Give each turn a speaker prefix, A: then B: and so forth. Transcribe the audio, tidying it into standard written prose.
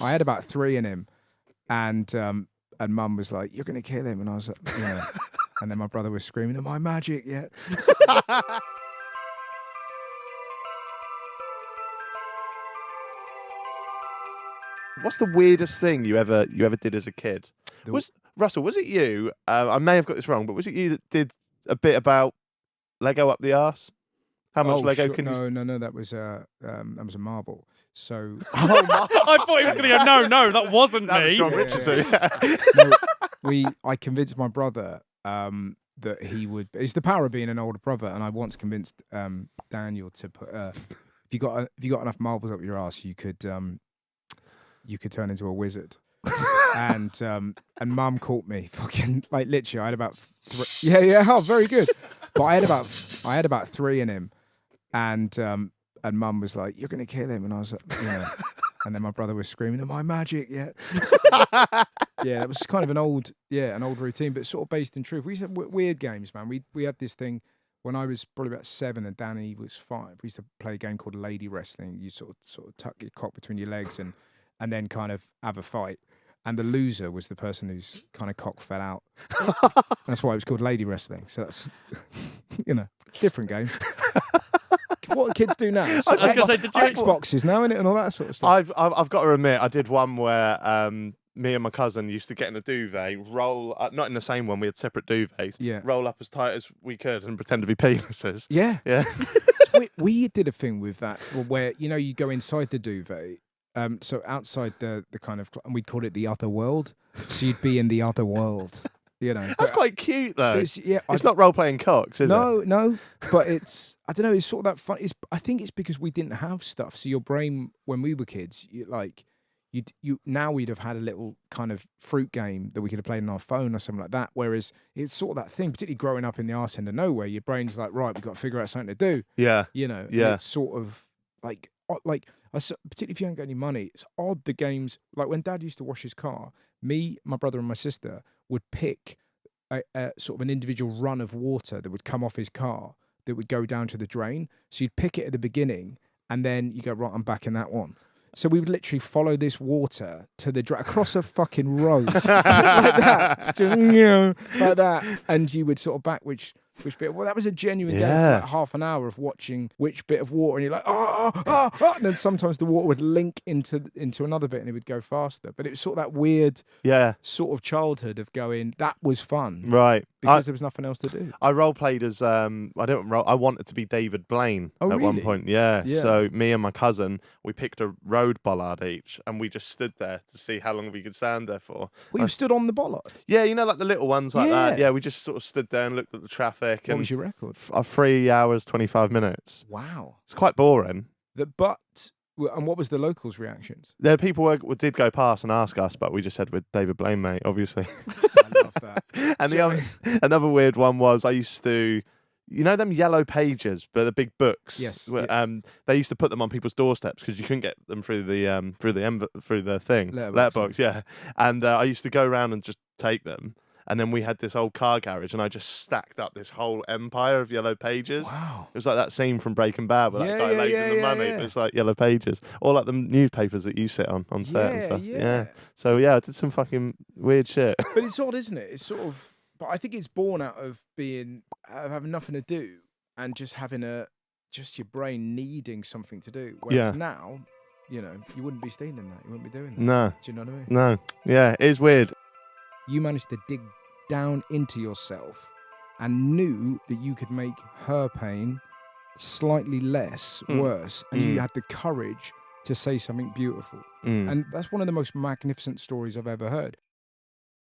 A: I had about 3 in him, and Mum was like, "You're gonna kill him," and I was like, and then my brother was screaming, "Am I magic yet?"
B: What's the weirdest thing you ever did as a kid? Russell, was it you? I may have got this wrong, but was it you that did a bit about Lego up the arse? How much Lego
A: sure.
B: can you?
A: No, that was a marble. So
C: I thought he was going to go, no, that wasn't
B: That was
C: me.
B: John Richardson.
A: I convinced my brother that he would. It's the power of being an older brother, and I once convinced Daniel to put. If you got enough marbles up your ass, you could turn into a wizard. and Mum caught me fucking like literally. I had about oh, very good. But I had about 3 in him, and Mum was like, "You're gonna kill him," and I was like, and then my brother was screaming, "Am I magic yet?" Yeah, it was kind of an old routine, but sort of based in truth. We used to have weird games, man. We had this thing when I was probably about 7 and Danny was 5. We used to play a game called lady wrestling. You sort of tuck your cock between your legs and then kind of have a fight. And the loser was the person whose kind of cock fell out. That's why it was called lady wrestling. So that's, different game. What do kids do now?
C: I was going to say, did you
A: Xboxes now, innit, and all that sort of stuff.
B: I've got to admit, I did one where me and my cousin used to get in a duvet, roll up, not in the same one, we had separate duvets, roll up as tight as we could and pretend to be penises.
A: Yeah.
B: Yeah.
A: we did a thing with that where, you go inside the duvet. So outside the kind of, and we'd call it the other world. So you'd be in the other world,
B: That's quite cute though.
A: It's
B: not role playing cocks, is it?
A: No. But it's, I don't know. It's sort of that fun. I think it's because we didn't have stuff. So your brain, when we were kids, now we'd have had a little kind of fruit game that we could have played on our phone or something like that. Whereas it's sort of that thing, particularly growing up in the arse end of nowhere, your brain's like, right, we've got to figure out something to do.
B: Yeah.
A: And it's sort of particularly if you haven't got any money, it's odd the games, like when Dad used to wash his car, me, my brother and my sister would pick a sort of an individual run of water that would come off his car that would go down to the drain. So you'd pick it at the beginning and then you go, right, I'm back in that one. So we would literally follow this water to the across a fucking road like that, like that, and you would sort of back which bit. Well, that was a genuine game for like half an hour of watching which bit of water, and you're like, and then sometimes the water would link into another bit, and it would go faster. But it was sort of that weird, sort of childhood of going, that was fun,
B: right?
A: Because there was nothing else to do.
B: I role played as I wanted to be David Blaine at one point. Yeah. So me and my cousin, we picked a road bollard each, and we just stood there to see how long we could stand there for.
A: Well, you stood on the bollard.
B: Yeah, like the little ones like that. Yeah, we just sort of stood there and looked at the traffic.
A: What was your record?
B: 3 hours 25 minutes.
A: Wow,
B: it's quite boring.
A: And what was the locals' reactions?
B: There, people did go past and ask us, but we just said we're David Blaine, mate. Obviously.
A: I love that.
B: And another weird one was I used to. Them yellow pages, but the big books.
A: Yes.
B: They used to put them on people's doorsteps because you couldn't get them through the thing. Letterbox. Yeah. And I used to go around and just take them. And then we had this old car garage, and I just stacked up this whole empire of yellow pages.
A: Wow.
B: It was like that scene from Breaking Bad where that guy lays in the money. But it's like yellow pages, or like the newspapers that you sit on set and stuff. Yeah. So I did some fucking weird shit.
A: But it's odd, isn't it? It's sort of. But I think it's born out of having nothing to do and just having your brain needing something to do. Whereas now, you wouldn't be stealing that. You wouldn't be doing that.
B: No.
A: Do you know what I mean?
B: No. Yeah, it is weird.
A: You managed to dig down into yourself and knew that you could make her pain slightly less worse, and you had the courage to say something beautiful. And that's one of the most magnificent stories I've ever heard.